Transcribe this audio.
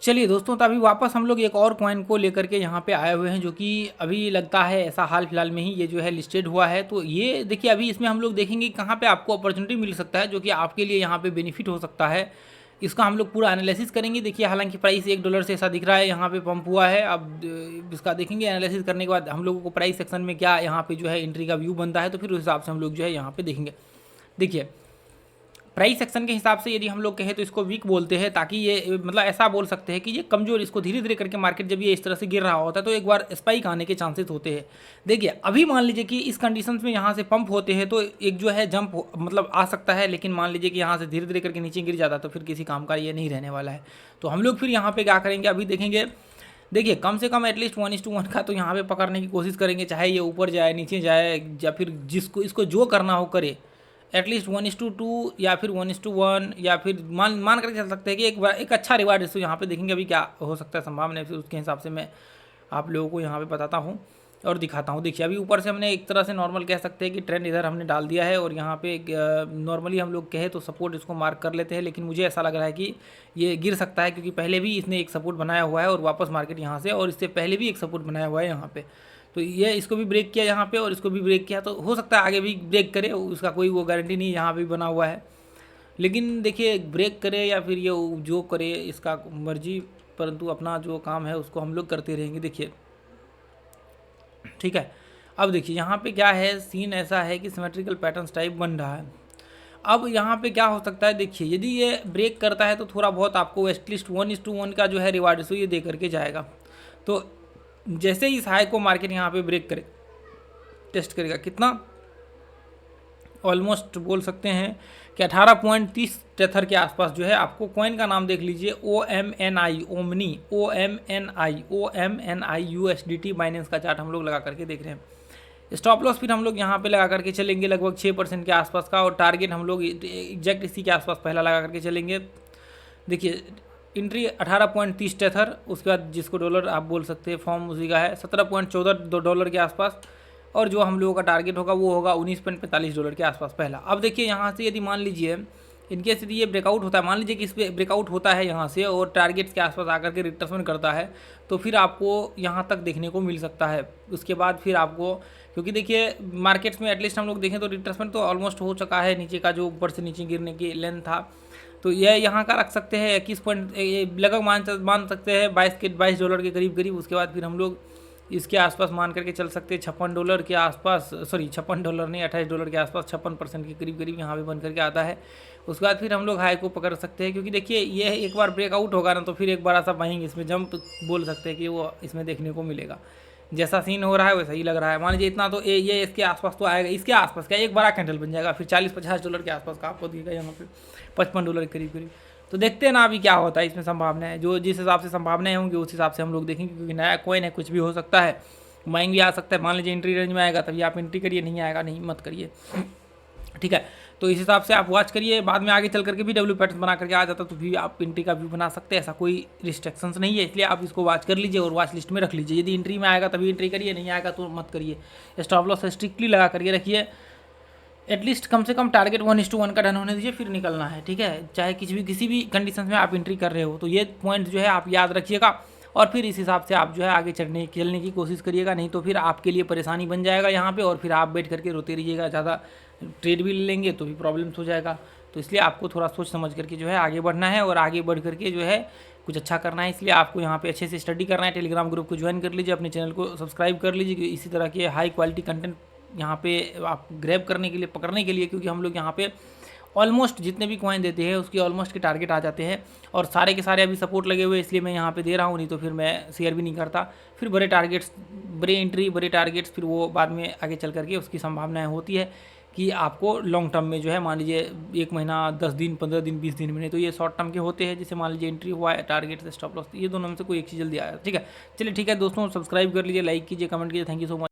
चलिए दोस्तों, तो अभी वापस हम लोग एक और कॉइन को लेकर के यहाँ पे आए हुए हैं, जो कि अभी लगता है ऐसा हाल फिलहाल में ही ये जो है लिस्टेड हुआ है। तो ये देखिए, अभी इसमें हम लोग देखेंगे कहाँ पे आपको अपॉर्चुनिटी मिल सकता है, जो कि आपके लिए यहाँ पे बेनिफिट हो सकता है। इसका हम लोग पूरा एनालिसिस करेंगे। देखिए, हालांकि प्राइस $1 से ऐसा दिख रहा है, यहाँ पे पंप हुआ है। अब इसका देखेंगे एनालिसिस करने के बाद हम लोगों को प्राइस सेक्शन में क्या यहाँ पे जो है एंट्री का व्यू बनता है, तो फिर उस हिसाब से हम लोग जो है यहाँ पे देखेंगे। देखिए, प्राइस सेक्शन के हिसाब से यदि हम लोग कहें तो इसको वीक बोलते हैं, ताकि ये मतलब ऐसा बोल सकते हैं कि ये कमजोर, इसको धीरे धीरे करके मार्केट जब ये इस तरह से गिर रहा होता है तो एक बार स्पाइक आने के चांसेस होते हैं। देखिए, अभी मान लीजिए कि इस कंडीशंस में यहाँ से पंप होते हैं तो एक जो है जंप मतलब आ सकता है, लेकिन मान लीजिए कि यहाँ से धीरे धीरे करके नीचे गिर जाता है तो फिर किसी काम का ये नहीं रहने वाला है। तो हम लोग फिर यहाँ पे क्या करेंगे, अभी देखेंगे। देखिए, कम से कम एटलीस्ट 1:1 का तो यहाँ पे पकड़ने की कोशिश करेंगे, चाहे ये ऊपर जाए नीचे जाए, या फिर जिसको इसको जो करना हो करे। एटलीस्ट 1:2 या फिर 1:1, या फिर मान करके चल सकते हैं कि एक अच्छा रिवार्ड रेशियो यहाँ पे देखेंगे अभी क्या हो सकता है संभावना है, फिर उसके हिसाब से मैं आप लोगों को यहाँ पे बताता हूँ और दिखाता हूँ। देखिए, अभी ऊपर से हमने एक तरह से नॉर्मल कह सकते हैं कि ट्रेंड इधर हमने डाल दिया है, और यहाँ पे नॉर्मली हम लोग कहे तो सपोर्ट इसको मार्क कर लेते हैं, लेकिन मुझे ऐसा लग रहा है कि ये गिर सकता है, क्योंकि पहले भी इसने एक सपोर्ट बनाया हुआ है और वापस मार्केट यहाँ से, और इससे पहले भी एक सपोर्ट बनाया हुआ है यहाँ पे। तो ये इसको भी ब्रेक किया यहाँ पे और इसको भी ब्रेक किया, तो हो सकता है आगे भी ब्रेक करे, उसका कोई वो गारंटी नहीं, यहाँ भी बना हुआ है। लेकिन देखिए, ब्रेक करे या फिर ये जो करे इसका मर्जी, परंतु अपना जो काम है उसको हम लोग करते रहेंगे। देखिए, ठीक है। अब देखिए, यहाँ पे क्या है, सीन ऐसा है कि सिमेट्रिकल पैटर्न्स टाइप बन रहा है। अब यहाँ पे क्या हो सकता है, देखिए, यदि ये ब्रेक करता है तो थोड़ा बहुत आपको एटलीस्ट 1:1 का जो है रिवार्ड रेशियो ये दे करके जाएगा। तो जैसे ही इस हाई को मार्केट यहाँ पे ब्रेक करे, टेस्ट करेगा कितना, ऑलमोस्ट बोल सकते हैं कि 18.30 टेथर के आसपास जो है, आपको कॉइन का नाम देख लीजिए, OMNI, omni, OMNI USDT Binance का चार्ट हम लोग लगा करके देख रहे हैं। स्टॉप लॉस फिर हम लोग यहाँ पे लगा करके चलेंगे लगभग 6% के आसपास का, और टारगेट हम लोग एग्जैक्ट इसी के आसपास पहला लगा करके चलेंगे। देखिए, एंट्री 18.30 टेथर, उसके बाद जिसको डॉलर आप बोल सकते हैं फॉर्म उसी का है, $17.14 के आसपास, और जो हम लोगों का टारगेट होगा वो होगा $19.45 के आसपास पहला। अब देखिए, यहाँ से यदि मान लीजिए इनकेस यदि ये ब्रेकआउट होता है, मान लीजिए कि इस पर ब्रेकआउट होता है यहाँ से और टारगेट्स के आसपास आकर के रिट्रेसमेंट करता है, तो फिर आपको यहाँ तक देखने को मिल सकता है। उसके बाद फिर आपको, क्योंकि देखिए मार्केट्स में एटलीस्ट हम लोग देखें तो रिट्रेसमेंट तो ऑलमोस्ट हो चुका है, नीचे का जो ऊपर से नीचे गिरने की लेंथ था, तो यह यहाँ का रख सकते हैं 21 पॉइंट लगभग मान सकते हैं $22 के करीब। उसके बाद फिर हम लोग इसके आसपास मान करके चल सकते हैं $56 के आसपास, सॉरी $56 नहीं, $28 के आसपास, 56% के करीब यहाँ पे बन करके आता है। उसके बाद फिर हम लोग हाई को पकड़ सकते हैं, क्योंकि देखिए ये एक बार ब्रेकआउट होगा ना तो फिर एक बड़ा सा बाइंग इसमें जंप बोल सकते हैं कि वो इसमें देखने को मिलेगा। जैसा सीन हो रहा है वैसा ही लग रहा है। मान लीजिए इतना तो ये इसके आसपास तो आएगा, इसके आसपास क्या एक बड़ा कैंडल बन जाएगा, फिर $40-50 के आसपास का आपको दिखेगा, यहाँ पे $55 के करीब। तो देखते हैं ना अभी क्या होता है, इसमें संभावना है, जो जिस हिसाब से संभावनाएं होंगी उस हिसाब से हम लोग देखेंगे, क्योंकि नया कॉइन है, कुछ भी हो सकता है, माइंग भी आ सकता है। मान लीजिए एंट्री रेंज में आएगा तभी आप एंट्री करिए, नहीं आएगा नहीं मत करिए, ठीक है। तो इस हिसाब से आप वॉच करिए, बाद में आगे चल करके भी डब्ल्यू पैटर्न बना करके आ जाता तो भी आप एंट्री का व्यू बना सकते हैं, ऐसा कोई रिस्ट्रिक्शंस नहीं है, इसलिए आप इसको वॉच कर लीजिए और वॉच लिस्ट में रख लीजिए। यदि एंट्री में आएगा तभी एंट्री करिए, नहीं आएगा तो मत करिए। स्टॉप लॉस स्ट्रिक्टली लगा करके रखिए, एटलीस्ट कम से कम टारगेट 1:1 का डन होने दीजिए, फिर निकलना है, ठीक है। चाहे किसी भी कंडीशन में आप एंट्री कर रहे हो, तो ये पॉइंट जो है आप याद रखिएगा, और फिर इस हिसाब से आप जो है आगे चलने की कोशिश करिएगा, नहीं तो फिर आपके लिए परेशानी बन जाएगा यहाँ पे, और फिर आप बैठ करके रोते रहिएगा, ज़्यादा ट्रेड भी ले लेंगे तो भी प्रॉब्लम्स हो जाएगा। तो इसलिए आपको थोड़ा सोच समझ करके जो है आगे बढ़ना है, और आगे बढ़ करके जो है कुछ अच्छा करना है। इसलिए आपको यहाँ पे अच्छे से स्टडी करना है। टेलीग्राम ग्रुप को ज्वाइन कर लीजिए, अपने चैनल को सब्सक्राइब कर लीजिए, इसी तरह के हाई क्वालिटी कंटेंट यहाँ पे आप ग्रैब करने के लिए, पकड़ने के लिए, क्योंकि हम लोग यहाँ पे ऑलमोस्ट जितने भी कॉइन देते हैं उसकी ऑलमोस्ट के टारगेट आ जाते हैं, और सारे के सारे अभी सपोर्ट लगे हुए, इसलिए मैं यहाँ पे दे रहा हूँ, नहीं तो फिर मैं शेयर भी नहीं करता। फिर बड़े टारगेट्स, बड़े एंट्री, बड़े टारगेट्स, फिर वो बाद में आगे चल करके उसकी संभावनाएं होती है कि आपको लॉन्ग टर्म में जो है, मान लीजिए 1 महीना, 10 दिन, 15 दिन, 20 दिन में, तो ये शॉर्ट टर्म के होते हैं, जैसे मान लीजिए एंट्री हुआ है, टारगेट से स्टॉप लॉस, ये दोनों में से कोई एक चीज़ जल्दी आया, ठीक है। चलिए ठीक है दोस्तों, सब्सक्राइब कर लीजिए, लाइक कीजिए, कमेंट कीजिए, थैंक यू सो मच।